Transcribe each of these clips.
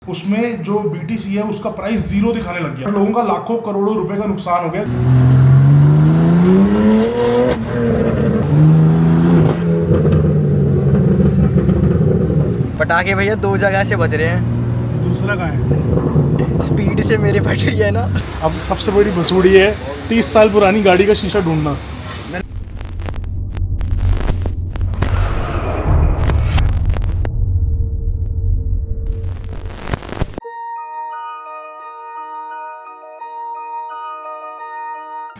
उसमें जो BTC है उसका प्राइस जीरो दिखाने लग गया। लोगों का लाखों करोड़ों रुपए का नुकसान हो गया। पटाखे भैया दो जगह से बज रहे हैं। दूसरा कहाँ है? स्पीड से मेरे फट रही है ना। अब सबसे बड़ी भसूड़ी है 30 साल पुरानी गाड़ी का शीशा ढूंढना।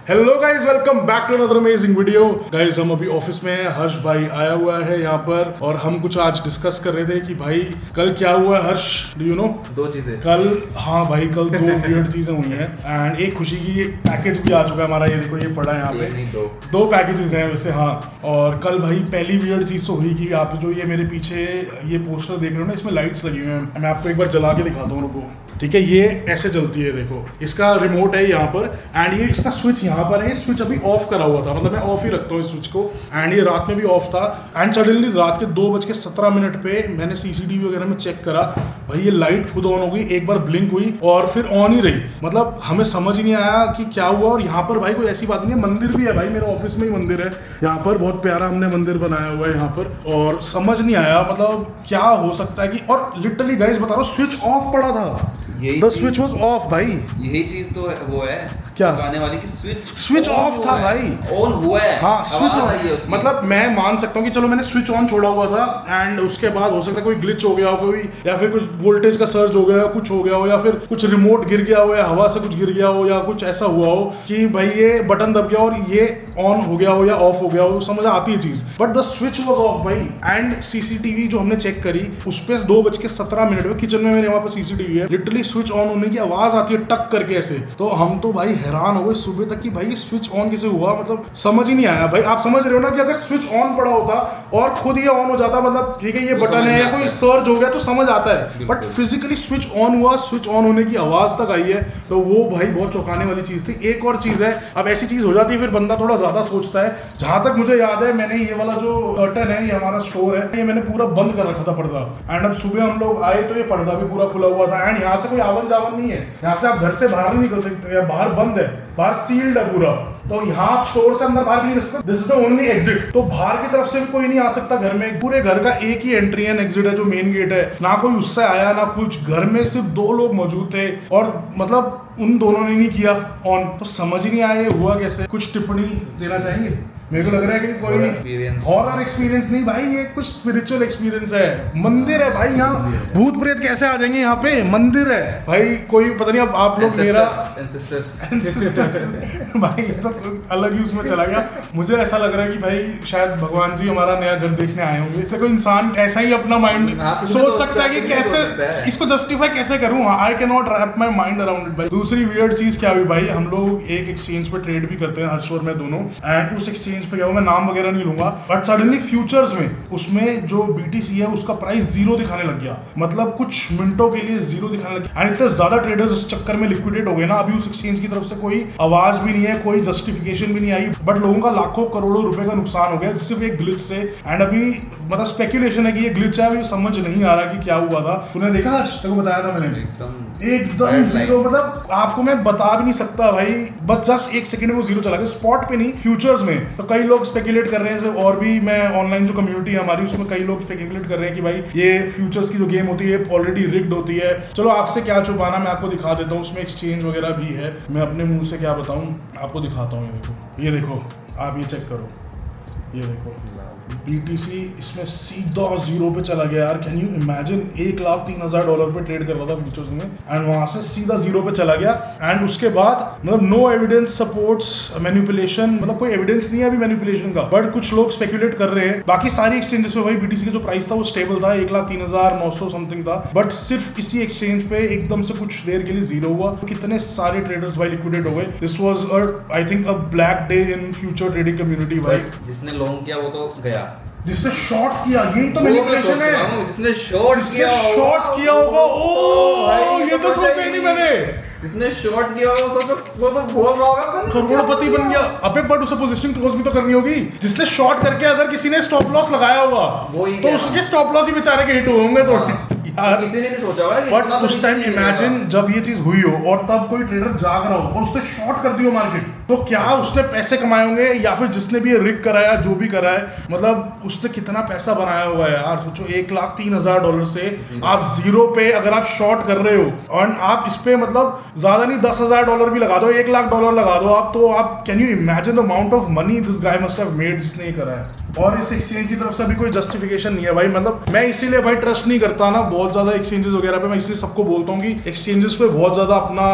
Hello guys, welcome back to another amazing video. Guys हम अभी ऑफिस में हैं, हर्ष भाई आया हुआ है यहाँ पर और हम कुछ आज डिस्कस कर रहे थे कि भाई कल क्या हुआ है। हर्ष, डू यू नो? दो चीजें कल, हाँ भाई, कल दो वियर्ड चीजें हुई हैं एंड एक खुशी की पैकेज भी आ चुका है हमारा। ये देखो, ये पड़ा है यहाँ पे। दो पैकेजेस हैं वैसे, हाँ। और कल भाई पहली वियर्ड चीज तो हुई कि आप जो ये मेरे पीछे ये पोस्टर देख रहे हो ना, इसमें लाइट्स लगी हुई हैं। मैं आपको एक बार जला के दिखाता हूँ, रुको। ठीक है, ये ऐसे जलती है, देखो। इसका रिमोट है यहाँ पर एंड ये इसका स्विच यहाँ पर है। ये स्विच अभी ऑफ करा हुआ था, मतलब मैं ऑफ ही रखता हूँ इस स्विच को। एंड ये रात में भी ऑफ था एंड सडनली रात के 2:17 पे मैंने CCTV वगैरह में चेक करा, भाई ये लाइट खुद ऑन हो गई, एक बार ब्लिंक हुई और फिर ऑन ही रही। मतलब हमें समझ ही नहीं आया कि क्या हुआ। और यहाँ पर भाई कोई ऐसी बात नहीं है, मंदिर भी है भाई, मेरे ऑफिस में ही मंदिर है यहाँ पर। बहुत प्यारा हमने मंदिर बनाया हुआ है यहाँ पर। और समझ नहीं आया मतलब क्या हो सकता है कि, और लिटरली गाइस बता रहा हूँ, स्विच ऑफ पड़ा था। द स्विच वाज ऑफ भाई। यही चीज तो वो है क्या आने वाली की स्विच ऑफ था भाई। ऑन हुआ है, हाँ स्विच ऑन। मतलब मैं मान सकता हूँ कि चलो मैंने स्विच ऑन छोड़ा हुआ था एंड उसके बाद हो सकता है कोई ग्लिच हो गया हो, कोई या फिर कुछ वोल्टेज का सर्ज हो गया, कुछ हो गया हो, या फिर कुछ रिमोट गिर गया हो, या हवा से कुछ गिर गया हो, या कुछ ऐसा हुआ हो कि भाई ये बटन दब गया और ये ऑन हो गया हो या ऑफ हो गया हो, समझ आती है चीज। But the switch was of भाई। एंड CCTV जो हमने चेक करी उस पर 2:17 पे, किचन में मेरे वहां पर CCTV है, लिटरली स्विच ऑन होने की आवाज आती है टक करके ऐसे। तो हम तो भाई हैरान हो गए सुबह तक कि भाई ये स्विच ऑन कैसे हुआ, मतलब समझ ही नहीं आया भाई। आप समझ रहे हो ना कि अगर स्विच ऑन पड़ा होता और खुद ये ऑन हो जाता, मतलब ठीक है ये बटन है या कोई सर्ज हो गया तो समझ आता है, बट फिजिकली स्विच ऑन हुआ, स्विच ऑन होने की आवाज तक आई है, तो वो भाई बहुत चौंकाने वाली चीज थी। एक और चीज है, अब ऐसी चीज हो जाती है फिर बंदा थोड़ा ज्यादा सोचता है। जहां तक मुझे याद है, मैंने ये वाला जो कर्टन है, ये हमारा स्टोर है, ये मैंने पूरा बंद कर रखा था पर्दा। एंड अब सुबह हम लोग आए तो ये पर्दा भी पूरा खुला हुआ था एंड यहाँ से कोई आवन जावन नहीं है, यहाँ से आप घर से बाहर नहीं निकल सकते, या बाहर बंद है, बाहर सील्ड है पूरा। तो यहाँ आप स्टोर से अंदर बाहर नहीं निकल सकते, this is the only exit. तो बाहर की तरफ से भी कोई नहीं आ सकता घर में। पूरे घर का एक ही एंट्री एंड एग्जिट है जो मेन गेट है, ना कोई उससे आया ना कुछ। घर में सिर्फ 2 लोग मौजूद थे और मतलब उन दोनों ने नहीं किया ऑन। तो समझ ही नहीं आया ये हुआ कैसे। कुछ टिप्पणी देना चाहेंगे? मेरे को लग रहा है कि कोई हॉरर एक्सपीरियंस नहीं भाई, ये कुछ स्पिरिचुअल एक्सपीरियंस है। मंदिर है भाई, यहाँ भूत प्रेत कैसे आ जाएंगे? यहाँ पे मंदिर है भाई। कोई पता नहीं, अब आप लोग मेरा भाई तो अलग ही उसमें चला गया। मुझे ऐसा लग रहा है कि भाई शायद भगवान जी हमारा नया घर देखने आए होंगे। तो कोई इंसान ऐसा ही अपना माइंड सोच सकता है कि कैसे इसको जस्टिफाई कैसे करूँ। I can not wrap my mind around it भाई। दूसरी वियर्ड चीज क्या हुई भाई, हम लोग एक एक्सचेंज पे ट्रेड भी करते हैं, हर्ष और मैं दोनों। एंड उस एक्सचेंज पे क्या हुआ, मैं नाम वगैरह नहीं लूंगा, बट सडनली फ्यूचर्स में उसमें जो BTC है उसका प्राइस जीरो दिखाने लग गया। मतलब कुछ मिनटों के लिए जीरो दिखाने लग गया एंड इतने ज्यादा ट्रेडर्स उस चक्कर में लिक्विडेट हो गए ना। अभी उस एक्सचेंज की तरफ से कोई आवाज भी नहीं है, कोई जस्टिफिकेशन भी नहीं आई, बट लोगों का लाखों करोड़ों रुपए का नुकसान हो गया सिर्फ एक ग्लिच से। एंड अभी मतलब स्पेकुलेशन है कि ये ग्लिच है, अभी समझ नहीं आ रहा कि क्या हुआ था। तूने देखा, तेरे को बताया था मैंने, एकदम जीरो। मतलब आपको मैं बता भी नहीं सकता भाई, बस जस्ट 1 सेकंड में वो जीरो चला गया, स्पॉट पे नहीं, फ्यूचर्स में। तो कई लोग स्पेकुलेट कर रहे हैं, और भी मैं ऑनलाइन जो कम्युनिटी है हमारी उसमें कई लोग स्पेकुलेट कर रहे हैं कि भाई ये फ्यूचर्स की जो गेम होती है ऑलरेडी रिग्ड होती है। चलो आपसे क्या छुपाना, मैं आपको दिखा देता हूँ, उसमें एक्सचेंज वगैरह भी है। मैं अपने मुंह से क्या बताऊँ, आपको दिखाता हूँ। ये देखो, आप ये चेक करो, ये देखो BTC इसमें सीधा जीरो पे चला गया यार। कैन यू इमेजिन, $1,03,000 पे ट्रेड कर रहा था फ्यूचर्स में एंड वहां से सीधा जीरो पे चला गया। एंड उसके बाद मतलब नो एविडेंस सपोर्ट्स मैनिपुलेशन, मतलब कोई एविडेंस नहीं है अभी मैनिपुलेशन का, बट कुछ लोग स्पेकुलेट कर रहे हैं। बाकी सारी एक्सचेंजेस में भाई BTC का जो प्राइस था वो स्टेबल था, 1,03,900 समथिंग था, बट सिर्फ इसी एक्सचेंज पे एकदम से कुछ देर के लिए जीरो हुआ। कितने सारे ट्रेडर्स भाई लिक्विडेट हो गए। This was I think a black day in future trading community भाई। जिसने लॉन्ग किया वो तो गया, जिसने शॉर्ट किया, यही तो मैनिपुलेशन है। जिसने शॉर्ट किया होगा, ओ भाई ये तो सोचा ही नहीं मैंने। जिसने शॉर्ट किया होगा सोचो, वो तो बोल रहा होगा करोड़पति बन गया। अबे बट उसे पोजीशन क्लोज भी तो करनी होगी। जिसने शॉर्ट करके अगर किसी ने स्टॉप लॉस लगाया होगा तो उसके स्टॉप लॉस ही बेचारे के हिट होंगे। तो यार किसी ने नहीं सोचा होगा कि बट इतना तो उस टाइम नीचे इमेजिन गिरेगा। जब ये चीज हुई हो और तब कोई ट्रेडर जाग रहा हो और उसने शॉर्ट कर दियो मार्केट, तो क्या उसने पैसे कमाए होंगे, या फिर जिसने भी ये रिग कराया जो भी करा है, मतलब उसने कितना पैसा बनाया हुआ है यार। सोचो $1,03,000 से आप जीरो पे अगर आप शॉर्ट कर रहे हो और आप इस पे मतलब ज्यादा नहीं $10,000 भी लगा दो, $1,00,000 लगा दो आप, तो आप can you imagine the amount of money this guy must have made जिसने ये करा है। और इस एक्सचेंज की तरफ से अभी कोई जस्टिफिकेशन नहीं है भाई, मतलब मैं इसीलिए भाई ट्रस्ट नहीं करता ना बहुत ज्यादा एक्सचेंजेस वगैरह पे। मैं इसलिए सबको बोलता हूँ कि एक्सचेंजेस पे बहुत ज्यादा अपना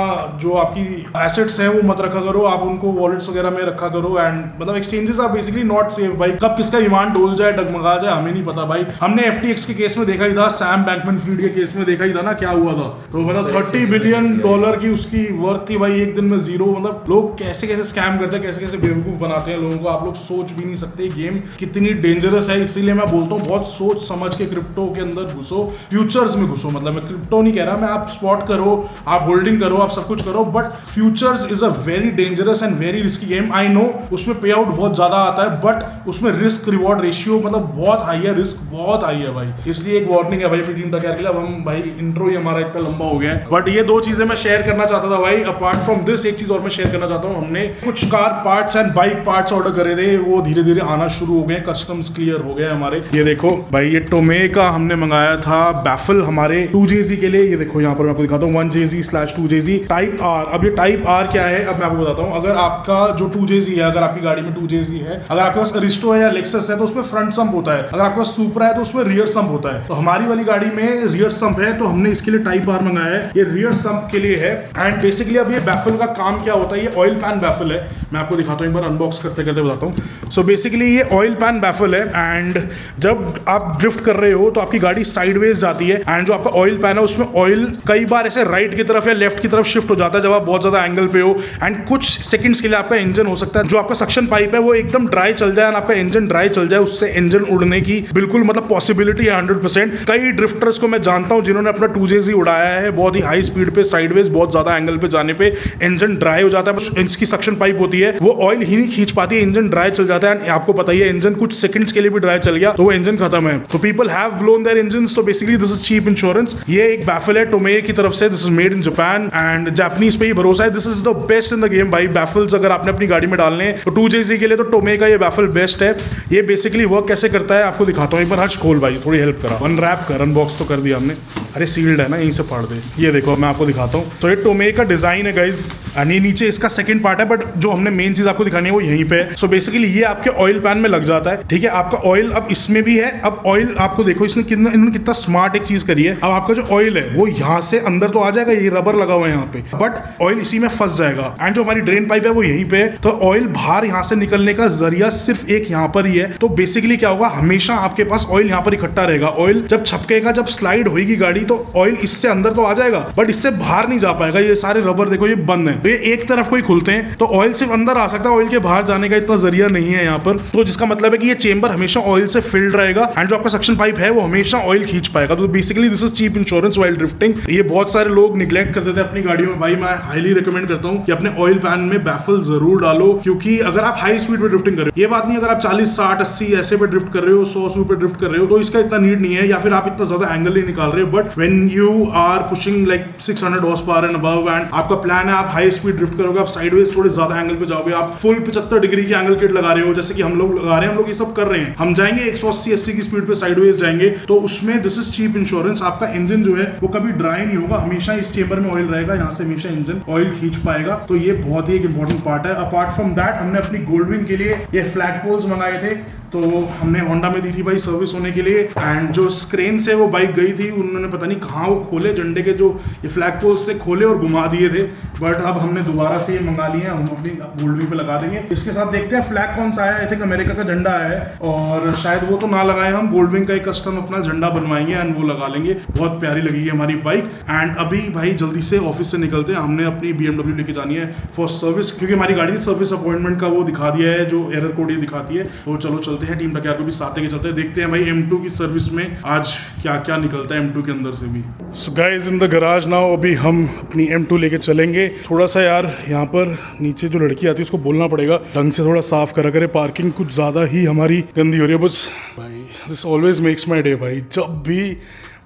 जो आपकी एसेट्स हैं वो मत रखा करो, आप उनको वॉलेट्स वगैरह में रखा करो। एंड मतलब exchanges are basically not safe भाई, कब किसका ईमान डोल जाए डगमगा जाए हमें नहीं पता भाई। हमने FTX के केस में देखा ही था, सैम बैंकमैन-फ्रीड के केस में देखा ही था ना क्या हुआ था। तो मतलब $30 बिलियन की उसकी वर्थ थी भाई, एक दिन में जीरो। मतलब लोग कैसे कैसे स्कैम करते हैं, कैसे कैसे बेवकूफ बनाते हैं लोगों को, आप लोग सोच भी नहीं सकते गेम कितनी डेंजरस है। इसीलिए मैं बोलता हूँ बहुत सोच समझ के क्रिप्टो के अंदर घुसो, फ्यूचर्स में घुसो। मतलब मैं क्रिप्टो नहीं कह रहा, मैं आप स्पॉट करो, आप होल्डिंग करो, आप सब कुछ करो, but futures is a very dangerous and very risky game. I know उसमें पे आउट बहुत ज्यादा आता है, बट उसमें रिस्क रिवॉर्ड रेशियो मतलब बहुत हाई है, रिस्क बहुत हाई है भाई। इसलिए एक वार्निंग है भाई अपनी टीम टकैर के लिए। अब हम भाई इंट्रो ही हमारा इतना लंबा हो गया है, बट ये दो चीजें मैं शेयर करना चाहता था भाई। अपार्ट फ्रॉम दिस एक चीज और मैं शेयर करना चाहता हूँ, हमने कुछ car parts and bike parts order करे थे, वो धीरे धीरे आना शुरू हो गए, कस्टम्स क्लियर हो गए हमारे। ये देखो भाई, ये टोमे का हमने मंगाया था बैफल हमारे 2JZ के लिए। ये देखो यहाँ पर मैं आपको दिखाता हूँ 1JZ/2JZ टाइप R। अब ये टाइप R क्या है अब मैं आपको बताता हूँ। अगर आपका जो 2JZ है, अगर आपकी गाड़ी में 2JZ है, अगर आपके पास अरिस्टो है या लेक्सस है तो उसमें फ्रंट सम्प होता है, अगर आपके पास सुपरा है तो उसमें रियर सम्प होता है। तो हमारी वाली गाड़ी में रियर सम्प है, तो हमने इसके लिए टाइप R मंगाया है। ये रियर सम्प के लिए है। एंड बेसिकली अब ये बैफल का काम क्या होता है, ये ऑयल पैन बैफल है। मैं आपको दिखाता हूँ, एक बार अनबॉक्स करते करते बताता हूँ। सो बेसिकली ये ऑयल पैन बैफल है, एंड जब आप ड्रिफ्ट कर रहे हो तो आपकी गाड़ी साइडवेज जाती है, एंड जो आपका ऑयल पैन है उसमें ऑयल कई बार ऐसे राइट की तरफ या लेफ्ट की तरफ शिफ्ट हो जाता है जब आप बहुत ज्यादा एंगल पे हो। एंड कुछ सेकंड्स के लिए आपका इंजन हो सकता है, जो आपका सक्शन पाइप है वो एकदम ड्राई चल जाए, आपका इंजन ड्राई चल जाए, उससे इंजन उड़ने की बिल्कुल मतलब पॉसिबिलिटी है 100%। कई ड्रिफ्टर्स को मैं जानता हूं जिन्होंने अपना 2JZ उड़ाया है, बहुत ही हाई स्पीड पे साइडवेज बहुत ज्यादा एंगल पे जाने पे इंजन ड्राई हो जाता है। बस इसकी सक्शन पाइप होती है, वो ऑयल ही नहीं खींच पाती है, इंजन ड्राई चल जाता है। आपको पता ही है, इंजन कुछ सेकंड्स के लिए भी ड्राई चल गया तो वो इंजन खत्म है। तो people have blown their engines. तो basically this is cheap insurance. ये एक बैफल है टोमे की तरफ से, this is made in Japan and Japanese पे ही भरोसा है। This is the best in the game भाई। बैफल्स अगर आपने अपनी गाड़ी में डालने हैं तो 2JZ के लिए तो टोमे का ये बैफल बेस्ट है। ये बेसिकली वर्क कैसे करता है आपको दिखाता हूँ, एक बार हर्ष खोल भाई, थोड़ी हेल्प करा, अनरैप कर, अनबॉक्स तो कर दिया हमने। अरे सील्ड है ना, यहीं से फाड़ दे। ये देखो मैं आपको दिखाता हूँ। तो ये टोमे का डिजाइन है गाइज, एंड ये नीचे इसका सेकंड पार्ट है, बट जो हमने मेन चीज आपको दिखानी है वो यहीं पे है। सो बेसिकली ये आपके ऑयल पैन में लग जाता है, ठीक है। आपका ऑयल अब इसमें भी है। अब ऑयल आपको देखो इसने इन्होंने कितना स्मार्ट एक चीज करी है। अब आपका जो ऑयल है वो यहाँ से अंदर तो आ जाएगा, ये रबर लगा हुआ है यहाँ पे, बट ऑयल इसी में फंस जाएगा। एंड जो हमारी ड्रेन पाइप है वो यहीं पे है, तो ऑयल बाहर यहाँ से निकलने का जरिया सिर्फ एक यहाँ पर ही है। तो बेसिकली क्या होगा, हमेशा आपके पास ऑयल यहाँ पर इकट्ठा रहेगा। ऑयल जब छपकेगा, जब स्लाइड होगी गाड़ी, तो ऑयल इससे अंदर तो आ जाएगा बट इससे बाहर नहीं जा पाएगा। ये सारे रबर देखो ये बंद है, तो ये एक तरफ को ही खुलते हैं, तो ऑयल सिर्फ अंदर आ सकता है, ऑयल के बाहर जाने का इतना जरिया नहीं है यहाँ पर। तो जिसका मतलब है कि ये चेंबर हमेशा ऑयल से फिल्ड रहेगा, एंड जो आपका सक्शन पाइप है वो हमेशा ऑयल खींच पाएगा। तो basically this is cheap insurance while drifting. ये बहुत सारे लोग निग्लेक्ट करते थे अपनी गाड़ियों में भाई। मैं हाईली रिकमेंड करता हूँ कि अपने ऑयल पैन में बैफल जरूर डालो, क्योंकि अगर आप हाई स्पीड पे ड्रिफ्टिंग कर रहे हो, ये बात नहीं अगर आप 40, 60, 80 ऐसे पे ड्रिफ्ट कर रहे हो, 100 पे ड्रिफ्ट कर रहे हो, तो इसका इतना नीड नहीं है, या फिर आप इतना ज्यादा एंगल नहीं निकाल रहे हो। But when you are pushing like 600 horse power and above, and आपका प्लान है आप हाई स्पीड ड्रिफ्ट करोगे, आप साइडवेज थोड़े ज्यादा एंगल पे जाओगे, आप फुल 75 डिग्री की एंगल किट लगा रहे हो, जैसे कि हम लोग लगा रहे हैं, हम लोग ये सब कर रहे हैं। हम जाएंगे 180-80 की स्पीड पे साइडवेज जाएंगे, तो उसमें दिस इज चीप इंश्योरेंस। आपका इंजन जो है वो कभी ड्राई नहीं होगा, हमेशा इस चेंबर में ऑयल रहेगा, यहाँ से हमेशा इंजन ऑयल खींच पाएगा। तो ये बहुत ही एक इंपॉर्टेंट पार्ट है। अपार्ट फ्रॉम दैट हमने अपनी गोल्डविन के लिए ये फ्लैग पोल्स मंगाए थे, तो हमने होंडा में दी थी भाई सर्विस होने के लिए। एंड जो स्क्रेन से वो बाइक गई थी, उन्होंने पता नहीं कहाँ वो खोले, झंडे के जो ये फ्लैग पोल्स थे खोले और घुमा दिए थे। बट अब हमने दोबारा से ये मंगा लिए हैं, हम अपनी गोल्डविन पे लगा देंगे। इसके साथ देखते हैं फ्लैग कौन सा आया। आई थिंक अमेरिका का झंडा आया है, और शायद वो तो ना लगाए, हम गोल्डविन का एक कस्टम अपना झंडा बनवाएंगे एंड वो लगा लेंगे। बहुत प्यारी लगेगी हमारी बाइक। एंड अभी भाई जल्दी से ऑफिस से निकलते हैं, हमने अपनी BMW लेके जानी है फॉर सर्विस, क्योंकि हमारी गाड़ी ने सर्विस अपॉइंटमेंट का वो दिखा दिया है, जो एरर कोड ये दिखाती है। तो चलो चलते हैं, टीम टकैर को भी साथ लेके चलते हैं, देखते हैं भाई M2 की सर्विस में आज क्या क्या निकलता है M2 के अंदर से भी। So guys in the garage now, अभी हम अपनी M2 लेके चलेंगे। थोड़ा सा यार यहाँ पर नीचे जो लड़की आती है उसको बोलना पड़ेगा ढंग से थोड़ा साफ करा करे, पार्किंग कुछ ज़्यादा ही हमारी गंदी हो रही है। बस भाई this always makes my day भाई, जब भी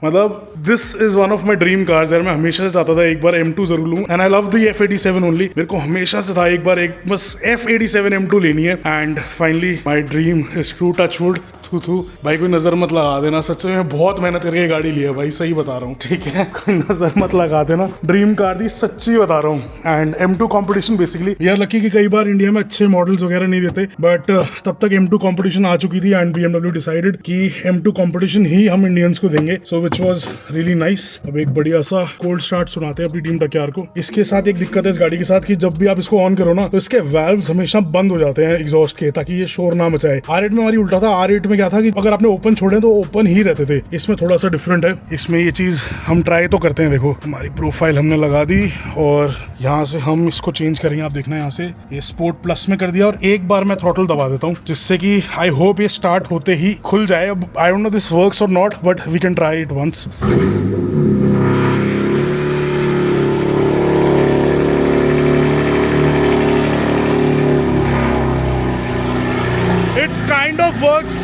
मतलब this is one of my dream cars यार। मैं हमेशा से चाहता था एक बार M2 जरूर लूं and I love the F87 only. मेरे को हमेशा से था एक बार एक बस F87 M2 लेनी है and finally my dream is true. Touch wood थू भाई कोई नजर मत लगा देना, सच में बहुत मेहनत करके गाड़ी ली है भाई, सही बता रहा हूँ ठीक है, कोई नजर मत लगा देना। ड्रीम कार थी, सच्ची बता रहा हूँ। And M2 competition basically we are lucky कि कई बार इंडिया में अच्छे मॉडल्स वगैरह नहीं देते, बट तब तक M2 कंपटीशन आ चुकी थी एंड BMW डिसाइडेड कि M2 कंपटीशन ही हम इंडियंस को देंगे, सो विच वाज रियली नाइस। अब एक बढ़िया सा कोल्ड स्टार्ट सुनाते हैं अपनी टीम टक्यार को। इसके साथ एक दिक्कत है इस गाड़ी के साथ कि जब भी आप इसको ऑन करो ना तो इसके वाल्व्स हमेशा बंद हो जाते हैं एग्जॉस्ट के, ताकि ये शोर ना मचाए। R8 में हमारी उल्टा था, R8 में क्या था कि अगर आपने ओपन छोड़े तो ओपन ही रहते थे, इसमें थोड़ा सा डिफरेंट है। इसमें ये चीज हम ट्राई तो करते हैं। देखो हमारी प्रोफाइल हमने लगा दी और यहाँ से हम इसको चेंज करेंगे। आप देखना यहाँ से ये स्पोर्ट प्लस में कर दिया और एक बार मैं थ्रॉटल दबा देता हूँ जिससे कि आई होप ये स्टार्ट होते ही खुल जाए। अब I don't know this works और not, but we can try it once. It kind of works,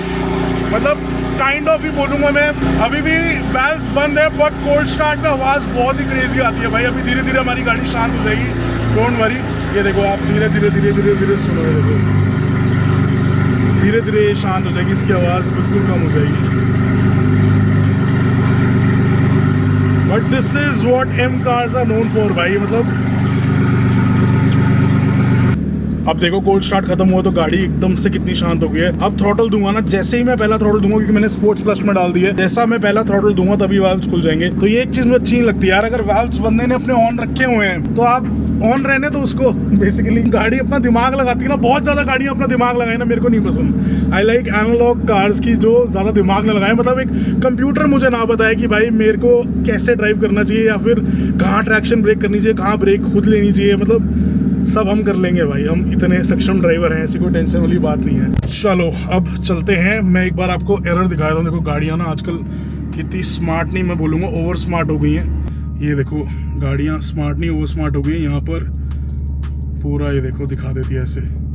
मतलब काइंड ऑफ ही बोलूंगा मैं। अभी भी वाल्व्स बंद है बट कोल्ड स्टार्ट में आवाज बहुत ही क्रेजी आती है भाई। अभी धीरे धीरे हमारी गाड़ी शांत हो जाएगी, डोंट वरी। ये देखो आप धीरे धीरे धीरे धीरे धीरे सुनो, ये देखो धीरे धीरे शांत हो जाएगी, इसकी आवाज बिल्कुल कम हो जाएगी। But this is what M cars are known for भाई। मतलब अब देखो कोल्ड स्टार्ट खत्म हुआ तो गाड़ी एकदम से कितनी शांत हो गई है। अब थ्रॉटल दूंगा ना, जैसे ही मैं पहला थ्रॉटल दूंगा, क्योंकि मैंने स्पोर्ट्स प्लस में डाल दिया है, जैसा मैं पहला थ्रॉटल दूंगा तभी वाल्व्स खुल जाएंगे। तो ये एक चीज मुझे अच्छी नहीं लगती यार, अगर वाल्व्स बंदे ने अपने ऑन रखे हुए हैं तो आप ऑन रहने तो उसको। बेसिकली गाड़ी अपना दिमाग लगाती है ना, बहुत ज्यादा गाड़ियां अपना दिमाग लगाए ना, मेरे को नहीं पसंद। आई लाइक एनालॉग कार्स की जो ज्यादा दिमाग न लगाए, मतलब एक कंप्यूटर मुझे ना बताए कि भाई मेरे को कैसे ड्राइव करना चाहिए या फिर कहाँ ट्रैक्शन ब्रेक करनी चाहिए, कहाँ ब्रेक खुद लेनी चाहिए। मतलब सब हम कर लेंगे भाई, हम इतने सक्षम ड्राइवर हैं, ऐसी कोई टेंशन वाली बात नहीं है। चलो अब चलते हैं, मैं एक बार आपको एरर दिखाया था। देखो गाड़ियाँ ना आजकल कितनी स्मार्ट नहीं, मैं बोलूँगा ओवर स्मार्ट हो गई हैं। ये देखो गाड़ियाँ स्मार्ट नहीं ओवर स्मार्ट हो गई हैं। यहाँ पर पूरा ये देखो दिखा देती है ऐसे।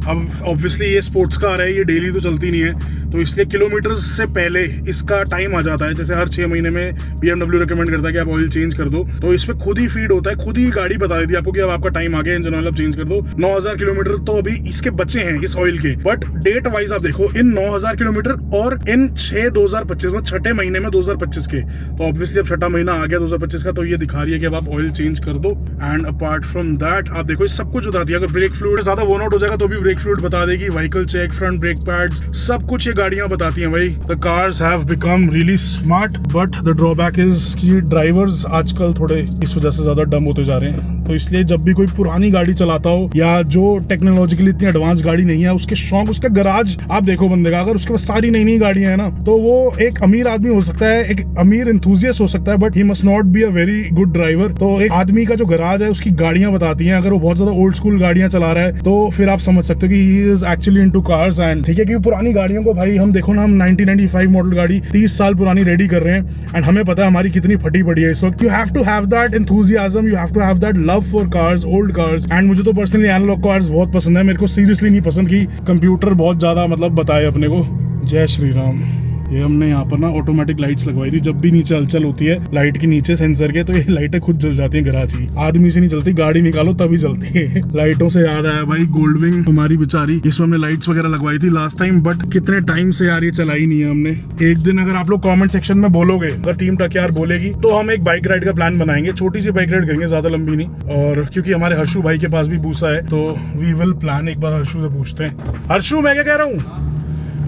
अब ऑब्वियसली ये स्पोर्ट्स कार है, ये डेली तो चलती नहीं है, तो इसलिए किलोमीटर से पहले इसका टाइम आ जाता है। जैसे हर 6 महीने में BMW रिकमेंड करता है कि आप ऑयल चेंज कर दो, तो इसमें खुद ही फीड होता है, खुद ही गाड़ी बता देती है आपको कि अब आपका टाइम आ गया, इंजन ऑयल अब चेंज कर दो। 9000 किलोमीटर तो अभी इसके बचे हैं इस ऑयल के, बट डेट वाइज आप देखो इन 9000 किलोमीटर और इन 6/2025 में, छठे महीने में 2025 के, तो ऑब्वियसली अब छठा महीना आ गया 2025 का, तो ये दिखा रही है कि अब आप ऑयल चेंज कर दो। एंड अपार्ट फ्रॉम दैट आप देखो सब कुछ बताती है। अगर ब्रेक फ्लूइड ज्यादा वर्न आउट हो जाएगा तो भी ब्रेक फ्लूइड बता देगी, vehicle check, front brake pads, सब कुछ ये गाड़ियां बताती हैं भाई। The cars have become really smart, but the drawback is कि ड्राइवर्स आजकल थोड़े इस वजह से ज्यादा डम होते जा रहे हैं। तो इसलिए जब भी कोई पुरानी गाड़ी चलाता हो या जो टेक्नोलॉजिकली इतनी एडवांस गाड़ी नहीं है, उसके शौक, उसका गराज आप देखो बंदे का, अगर उसके पास सारी नई नई गाड़ियां हैं ना, तो वो एक अमीर आदमी हो सकता है, एक अमीर एंथुसियास्ट हो सकता है, but he must not be a very good driver. तो एक आदमी का जो गराज है उसकी गाड़ियां बताती हैं। अगर वो बहुत ज्यादा ओल्ड स्कूल गाड़ियां चला रहा है तो फिर आप समझ सकते हो कि he is actually into cars. And ठीक है कि पुरानी गाड़ियों को भाई हम देखो ना, हम 1995 मॉडल गाड़ी 30 साल पुरानी रेडी कर रहे हैं एंड हमें पता है हमारी कितनी फटी पड़ी है इस वक्त। You have to have that enthusiasm, you have to have that love for cars, old cars. And मुझे तो पर्सनली एनालॉग कार्स बहुत पसंद है। मेरे को सीरियसली नहीं पसंद कि कंप्यूटर बहुत ज्यादा मतलब बताए अपने को। जय श्री राम। ये हमने यहाँ पर ना ऑटोमेटिक लाइट्स लगवाई थी, जब भी नीचे हलचल होती है लाइट के नीचे सेंसर के, तो ये लाइटें खुद जल जाती हैं गराज की, आदमी से नहीं चलती, गाड़ी निकालो तभी चलती है। लाइटों से याद आया भाई, गोल्डविंग हमारी बेचारी, इसमें हमने लाइट्स वगैरह लगवाई थी लास्ट टाइम, बट कितने टाइम से यार ये चलाई नहीं है हमने। एक दिन अगर आप लोग कॉमेंट सेक्शन में बोलोगे, अगर टीम टक्यार बोलेगी, तो हम एक बाइक राइड का प्लान बनाएंगे, छोटी सी बाइक राइड करेंगे, ज्यादा लंबी नहीं। और क्योंकि हमारे हर्षू भाई के पास भी भूसा है, तो वी विल प्लान। एक बार हर्षू से पूछते हैं। हर्षू मैं क्या कह रहा हूँ,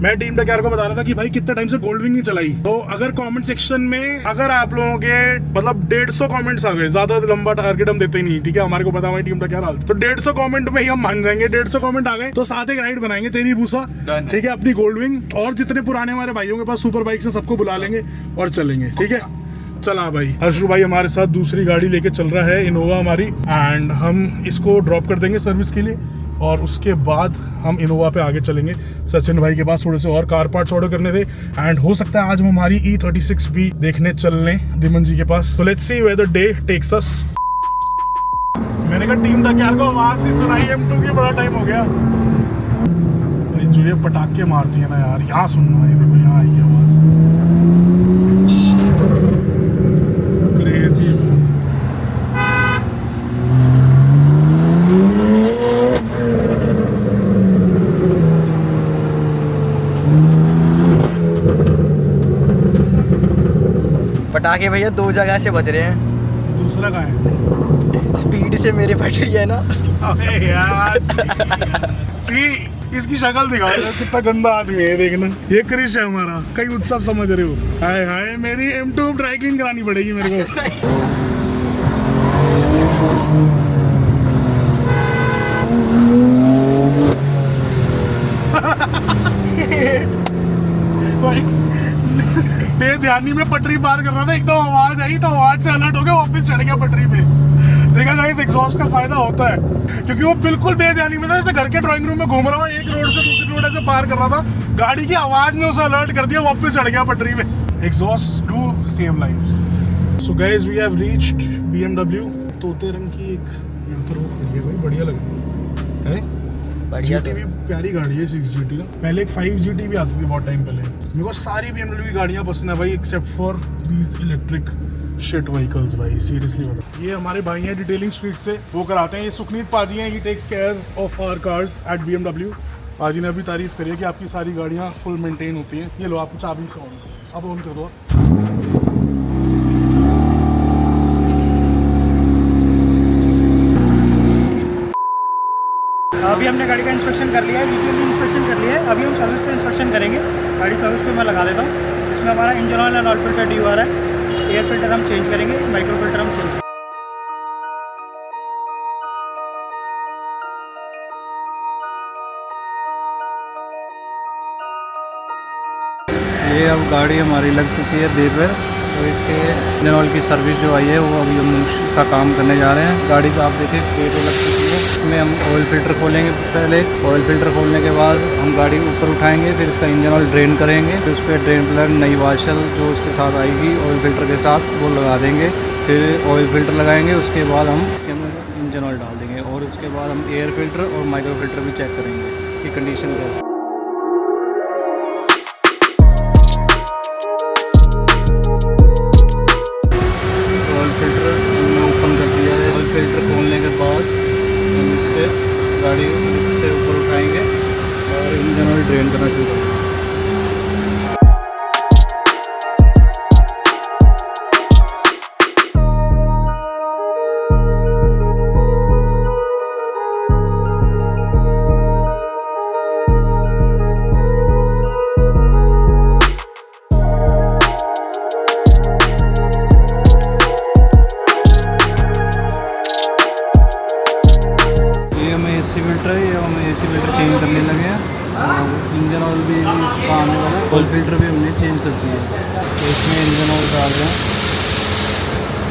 मैं टीम टक्यार को बता रहा था कि भाई कितने टाइम से गोल्डविंग नहीं चलाई, तो अगर कमेंट सेक्शन में अगर आप लोगों के मतलब 150 कमेंट्स आ गए, ज्यादा लंबा टारगेट हम देते ही नहीं, ठीक है, हमारे को पता है टीम टक्यार, तो 150 कमेंट में ही हम मान जाएंगे। 150 कमेंट आ गए तो साथ एक राइड बनाएंगे, तेरी भूसा, ठीक है, अपनी गोल्डविंग, और जितने पुराने हमारे भाइयों के पास सुपर बाइक से सबको बुला लेंगे और चलेंगे, ठीक है। चला भाई, हर्षू भाई हमारे साथ दूसरी गाड़ी लेके चल रहा है, इनोवा हमारी, एंड हम इसको ड्रॉप कर देंगे सर्विस के लिए और उसके बाद हम इनोवा पे आगे चलेंगे। सचिन भाई के पास थोड़े से और कार पार्ट्स ऑर्डर करने थे एंड हो सकता है आज हम हमारी E36 भी देखने चलने दिमन जी के पास। So let's see where the day takes us. मैंने कहा टीम टक्यार को आवाज नहीं सुनाई M2 की, बड़ा टाइम हो गया। जो ये पटाखे मारती है ना यार, यहाँ सुनना है, देखो यहाँ आई आवाज। आगे भैया 2 जगह से बज रहे हैं। दूसरा कहाँ है? स्पीड से मेरे फट रही है ना। अबे यार जी, इसकी शक्ल दिखाओ, कितना गंदा आदमी है देखना। ये क्रिश है हमारा, कई उत्सव समझ रहे हो। हाय हाय, मेरी M2 ड्राई क्लीन करानी पड़ेगी मेरे को। बेध्यानी में पटरी पार कर रहा था, एकदम आवाज आई तो आवाज से अलर्ट हो गया, वापस चढ़ गया पटरी पे। देखा जाए इस एग्जॉस्ट का फायदा होता है, क्योंकि वो बिल्कुल बेध्यानी में था, जैसे घर के ड्राइंग रूम में घूम रहा हूँ, एक रोड से दूसरी रोड ऐसे पार कर रहा था, गाड़ी की आवाज ने उसे अलर्ट कर दिया, वापस चढ़ गया पटरी पे। Exhaust do save lives. So guys, we have reached BMW। तोते रंग की एक यहाँ पर वो खड़ी है भाई, बढ़िया लग रही है। GT भी प्यारी गाड़ी है 6GT ना। पहले एक 5GT भी आती थी बहुत टाइम पहले। मेरे को सारी BMW की गाड़ियाँ पसंद है भाई, except for these electric shit vehicles भाई, सीरियसली बता। ये हमारे भाई हैं डिटेलिंग स्ट्रीट से, वो कराते हैं। ये सुखनीत पाजी हैं, he takes care of our cars at BMW। पाजी ने अभी तारीफ करी है कि आपकी सारी गाड़ियाँ फुल मेंटेन होती हैं। ये लो, आपको चाबी से ऑन करो, अब ऑन कर दो। अभी हमने गाड़ी का इंस्पेक्शन कर लिया है, विजुअल भी इंस्पेक्शन कर लिया है। अभी हम सर्विस का इंस्पेक्शन करेंगे। गाड़ी सर्विस पे मैं लगा देता हूँ। इसमें हमारा engine oil and oil filter due आ रहा है, एयर फिल्टर हम चेंज करेंगे, माइक्रो फिल्टर हम चेंज करेंगे। ये अब गाड़ी हमारी लग चुकी है देर पर, तो इसके इंजन ऑयल की सर्विस जो आई है वो अभी हम उसका काम करने जा रहे हैं। गाड़ी का आप देखिए प्लेट लग चुकी है, इसमें हम ऑयल फिल्टर खोलेंगे। पहले ऑयल फिल्टर खोलने के बाद हम गाड़ी ऊपर उठाएंगे, फिर इसका इंजन ऑयल ड्रेन करेंगे, फिर उस पर ड्रेन प्लग नई वाशल जो उसके साथ आएगी ऑयल फिल्टर के साथ वो लगा देंगे। फिर ऑयल फिल्टर लगाएंगे, उसके बाद हम इसके अंदर इंजन ऑयल डाल देंगे और उसके बाद हम एयर फिल्टर और माइक्रो फिल्टर भी चेक करेंगे कि कंडीशन कैसी। फिल्टर खोलने के बाद हम इससे गाड़ी से ऊपर उठाएंगे और इंजन ऑयल ड्रेन करना शुरू करेंगे। AC फिल्टर है, ये हम AC फिल्टर चेंज करने लगे हैं और इंजन ऑयल भी इसका आने वाला है। ऑयल फिल्टर भी हमने चेंज कर दिया है, तो इसमें इंजन ऑयल डाल रहे हैं,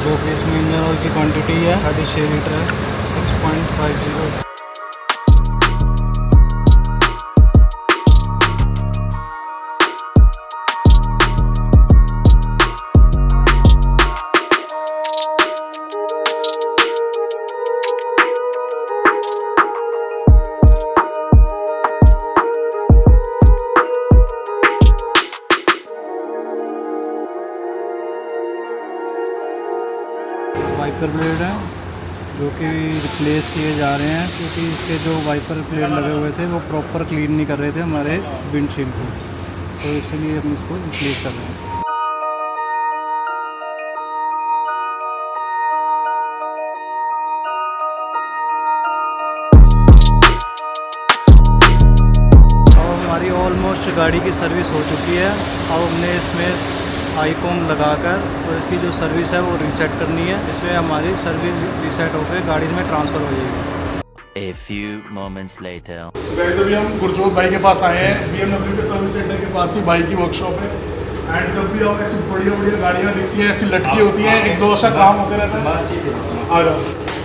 जो कि इसमें इंजन ऑयल की क्वांटिटी है 6.5 लीटर है, 6.50। वाइपर ब्लेड है जो कि रिप्लेस किए जा रहे हैं, क्योंकि इसके जो वाइपर ब्लेड लगे हुए थे वो प्रॉपर क्लीन नहीं कर रहे थे हमारे विंडशील्ड को, तो इसलिए हम इसको रिप्लेस कर रहे हैं। अब हमारी ऑलमोस्ट गाड़ी की सर्विस हो चुकी है। अब हमने इसमें आइकॉन लगाकर और इसकी जो सर्विस है वो रीसेट करनी है। इसमें हमारी सर्विस रीसेट होकर गाड़ी में ट्रांसफ़र हो जाएगी। A few moments later. Guys, अभी हम गुरजोत भाई के पास आए हैं, BMW के सर्विस सेंटर के पास ही भाई की वर्कशॉप है। एंड जब भी आप ऐसी बढ़िया बढ़िया गाड़ियाँ दिखती हैं, ऐसी लटकी होती हैं, एग्जॉस्ट का काम होते रहता है। आ जाओ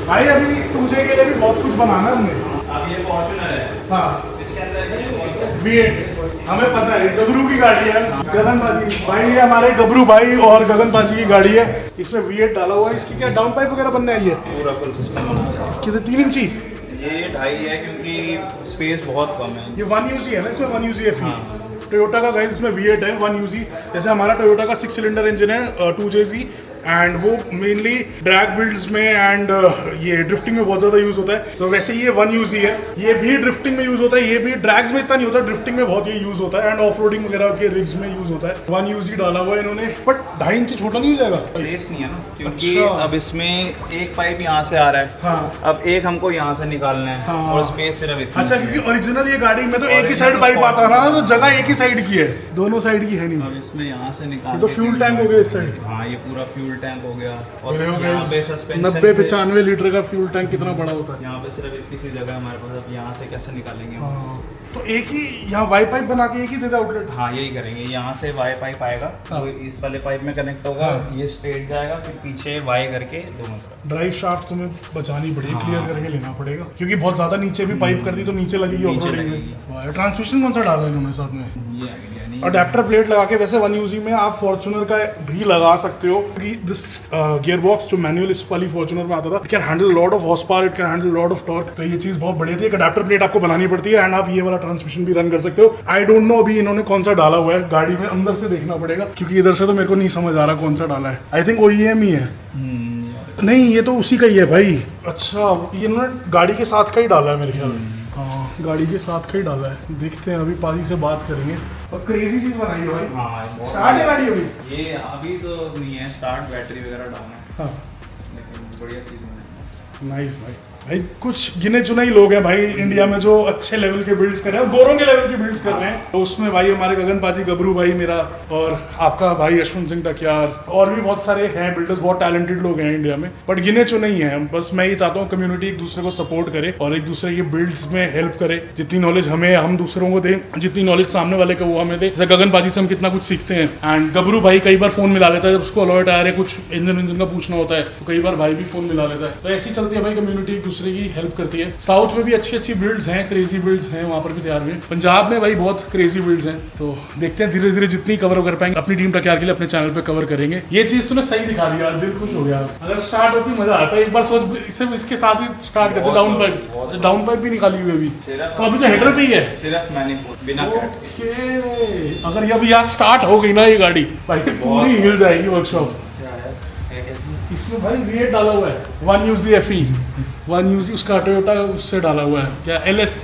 भाई, अभी 2J के लिए भी बहुत कुछ बनाना है हमने। अब ये फॉर्च्यूनर है, हाँ, इसके अंदर V8 हमें पता है, गबरू की गाड़ी है। गगन बाजी भाई, ये हमारे गबरू भाई और गगन बाजी की गाड़ी है। इसमें V8 डाला हुआ है। इसकी क्या डाउन पाइप वगैरह बनने आई है? पूरा फुल सिस्टम बना है। कितने 3 इंची? ये 2.5 है क्योंकि स्पेस बहुत कम है। ये 1 UZ है ना, इसमें 1 UZ है। टोयोटा का गाइस इसमें V8 है 1 UZ। जैसे हमारा टोयोटा का 6 सिलेंडर इंजन है 2JZ, एंड वो मेनली ड्रैग बिल्ड्स में एंड ये ड्रिफ्टिंग में बहुत ज़्यादा यूज़ होता है। तो वैसे ये वन यूज़ ही है, ये भी ड्रिफ्टिंग में यूज़ होता है, ये भी ड्रैग्स में इतना नहीं होता, ड्रिफ्टिंग में बहुत ये यूज़ होता है एंड ऑफ रोडिंग वगैरह के रिग्स में यूज़ होता है। वन यूज़ ही डाला हुआ है इन्होंने, बट 2.5 इंच छोटा नहीं हो जाएगा? स्पेस नहीं है ना, क्योंकि अच्छा। अब इसमें एक पाइप यहाँ से आ रहा है, हाँ। अब एक हमको यहाँ से निकालना है, हाँ। और स्पेस सिर्फ इतनी अच्छा, है। क्योंकि ओरिजिनल ये गाड़ी में तो एक ही साइड पाइप आता ना, तो जगह एक ही साइड की है, दोनों साइड की है नहीं। अब इसमें यहाँ से निकाल ये तो फ्यूल टैंक हो गया इस साइड। हाँ, ये पूरा फ्यूल टैंक हो गया, और ये हो यहाँ पे गया सस्पेंशन 90-95 लीटर का फ्यूल टैंक कितना बड़ा होता है। यहाँ पे सिर्फ इतनी सी जगह है हमारे पास, अब यहाँ से कैसे निकालेंगे हम? हाँ, तो एक ही यहाँ वाई पाइप बना के एक ही देता आउटलेट। हाँ, यही करेंगे, यहाँ से वाई पाइप आएगा, हाँ। वो इस वाले पाइप में कनेक्ट होगा, हाँ। ये स्ट्रेट जाएगा, फिर पीछे वाई करके दोनों तरफ। ड्राइव शाफ्ट तुम्हें बचानी पड़ेगी, हाँ। क्लियर करके लेना पड़ेगा, क्योंकि बहुत ज्यादा नीचे भी पाइप कर दी तो नीचे लगेगी नीचे ऑफ-रोडिंग लगेगी। में। ट्रांसमिशन कौन सा डाला इन्होंने साथ में? ये आइडिया नहीं। अडेप्टर प्लेट लगा के, वैसे वन यूजी में आप फॉर्च्यूनर का भी लगा सकते हो, क्योंकि दिस गियर बॉक्स जो मैनुअल इस वाली फॉर्च्यूनर में आता था, it can handle lot of horse power, it can handle lot of torque, तो ये चीज बहुत बढ़िया थी। एक अडेप्टर प्लेट आपको बनानी पड़ती है एंड आप ये वाला ट्रांसमिशन भी रन कर सकते हो। आई डोंट नो अभी इन्होंने कौन सा डाला हुआ है, गाड़ी में अंदर से देखना पड़ेगा, क्योंकि इधर से तो मेरे को नहीं समझ आ रहा कौन सा डाला है। आई थिंक OEM ही है। नहीं, ये तो उसी का ही है भाई। अच्छा, ये इन्होंने गाड़ी के साथ का ही डाला है मेरे ख्याल में। हाँ, गाड़ी के साथ का ही डाला है। देखते हैं, अभी पाजी से बात करेंगे। और क्रेजी चीज बनाई है भाई। हाँ, बहुत स्टार्ट है गाड़ी अभी? ये अभी तो नहीं है स्टार्ट, बैटरी वगैरह डालना है, हाँ, लेकिन बढ़िया चीज़ है। नाइस भाई। भाई कुछ गिने चुने ही लोग हैं भाई इंडिया में जो अच्छे लेवल के बिल्ड्स कर रहे हैं, गोरों के लेवल के बिल्ड्स कर रहे हैं। तो उसमें भाई हमारे गगन पाजी, गबरू भाई मेरा, और आपका भाई यशवंत सिंह टकियार, और भी बहुत सारे हैं बिल्डर्स, बहुत टैलेंटेड लोग हैं इंडिया में, बट गिने चुने ही हैं। बस मैं ये चाहता हूँ कम्युनिटी एक दूसरे को सपोर्ट करे और एक दूसरे के बिल्ड्स में हेल्प करे। जितनी नॉलेज हमें, हम दूसरों को दें, जितनी नॉलेज सामने वाले को वो हमें दे। जैसे गगन पाजी से हम कितना कुछ सीखते हैं, एंड गबरू भाई कई बार फोन मिला लेता है जब उसको अलॉय टायर है, कुछ इंजन का पूछना होता है, तो कई बार भाई भी फोन मिला लेता है। तो ऐसी चलती है भाई कम्युनिटी, एक दूसरे की हेल्प करती है। साउथ में भी अच्छी अच्छी बिल्ड्स हैं, क्रेजी बिल्ड्स हैं, वहाँ पर भी तैयार हुए। पंजाब में भाई बहुत क्रेजी बिल्ड्स हैं, तो देखते हैं धीरे धीरे जितनी कवर कर पाएंगे अपनी टीम टकियार के लिए अपने चैनल पे कवर करेंगे। ये चीज तूने सही दिखा दी यार, दिल खुश हो गया। अगर स्टार्ट होती मजा आता है। एक बार सोच, सिर्फ इसके साथ ही स्टार्ट करते। डाउन पाइप भी निकाली हुई अभी, तो अभी तो हेडर पे ही है सिर्फ मैनिफोल्ड बिना कैट के। ओके, अगर ये अभी यहाँ स्टार्ट हो गई ना ये गाड़ी, भाई पूरी हिल जाएगी वर्कशॉप। इसमें भाई वेट डाला हुआ है 1 UZ FE, 1 UZ उसका टोयोटा उससे डाला हुआ है, क्या LS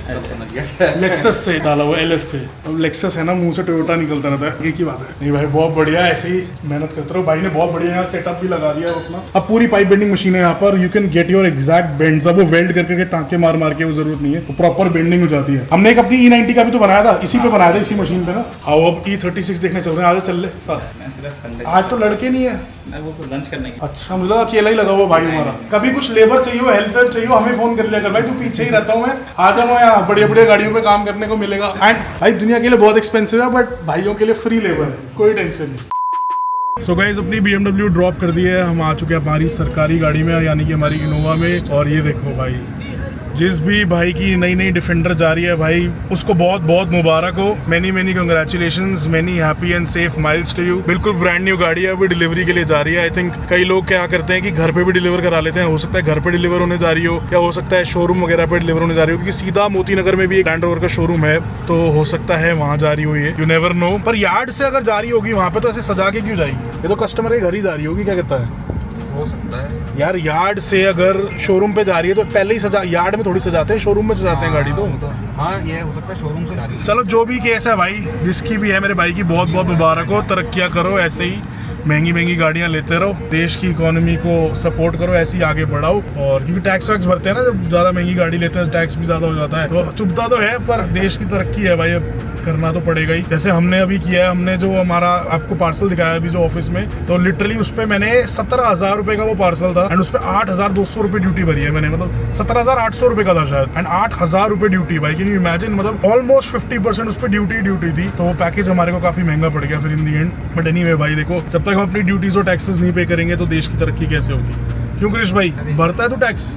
लेक्सस से डाला हुआ है, LS से। अब लेक्सस है ना, मुंह से टोयोटा निकलता रहता है, एक ही बात है। नहीं भाई बहुत बढ़िया, ऐसे ही मेहनत करते रहो। भाई ने बहुत बढ़िया यहाँ सेटअप भी लगा दिया अपना। अब पूरी पाइप बेंडिंग मशीन है यहाँ पर, you can get your exact bends. अब वो वेल्ड करके टाँके मार मार के वो जरूरत नहीं है, वो प्रॉपर बेंडिंग हो जाती है। हमने एक अपनी E90 का भी तो बनाया था, इसी पे बनाया था, इसी मशीन पे ना। आओ अब E36 देखने चल रहे हैं, आगे चल ले साथ। मैं सिर्फ संडे आज तो लड़के नहीं है, वो तो लंच करने की। अच्छा, मुझे लगा अकेला ही लगा हुआ भाई हमारा। कभी कुछ लेबर चाहिए हो, हेल्प चाहिए हो, हमें फोन कर लिया कर भाई, तू पीछे ही रहता हूँ मैं, आ जाऊँ यहाँ, बड़ी बड़ी गाड़ियों पे काम करने को मिलेगा। एंड भाई दुनिया के लिए बहुत एक्सपेंसिव है, बट भाइयों के लिए फ्री लेबर है, कोई टेंशन नहीं। सो गाइस, अपनी BMW ड्रॉप कर दी है, हम आ चुके हैं हमारी सरकारी गाड़ी में, यानी कि हमारी इनोवा में। और ये देखो भाई, जिस भी भाई की नई नई डिफेंडर जा रही है भाई, उसको बहुत बहुत मुबारक हो। Many many congratulations, many happy and safe miles to you. बिल्कुल ब्रांड न्यू गाड़ी है, अभी डिलीवरी के लिए जा रही है। आई थिंक कई लोग क्या करते हैं कि घर पे भी डिलीवर करा लेते हैं, हो सकता है घर पे डिलीवर होने जा रही हो, या हो सकता है शोरूम वगैरह पे डिलीवर होने जा रही हो, क्योंकि सीधा मोती नगर में भी एक लैंड रोवर का शोरूम है, तो हो सकता है वहाँ जा रही हो ये, यू नेवर नो। पर यार्ड से अगर जा रही होगी वहाँ पे, तो ऐसे सजा के क्यों जाएगी? ये तो कस्टमर के घर ही जा रही होगी, क्या कहता है? हो सकता है यार, यार्ड से अगर शोरूम पे जा रही है तो पहले ही सजा, यार्ड में थोड़ी सजाते हैं, शोरूम में सजाते हैं गाड़ी। तो हाँ, ये हो सकता है शोरूम से जा रही है। चलो जो भी केस है भाई, जिसकी भी है, मेरे भाई की बहुत बहुत मुबारक हो, तरक्कियां करो, ऐसे ही महंगी महंगी गाड़ियां लेते रहो, देश की इकोनॉमी को सपोर्ट करो, ऐसे ही आगे बढ़ाओ। और क्योंकि टैक्स वैक्स भरते हैं ना, जब ज़्यादा महंगी गाड़ी लेते हैं टैक्स भी ज़्यादा हो जाता है, तो चुभता तो है, पर देश की तरक्की है भाई, अब करना तो पड़ेगा ही। जैसे हमने अभी किया है, हमने जो हमारा आपको पार्सल दिखाया अभी जो ऑफिस में, तो लिटरली उस पर मैंने 17,000 रुपये का वो पार्सल था, एंड उस पर 8,200 रुपये ड्यूटी भरी है मैंने, मतलब 17,800 रुपये का था शायद, एंड 8,000 रुपये ड्यूटी। भाई कैन यू इमेजिन, मतलब ऑलमोस्ट 50% उस पर ड्यूटी थी। तो वो पैकेज हमारे को काफी महंगा पड़ गया फिर इन दी एंड। बट एनीवे भाई देखो, जब तक हम अपनी ड्यूटीज और टैक्सेस नहीं पे करेंगे तो देश की तरक्की कैसे होगी? क्यों कृष भाई, भरता है तू टैक्स?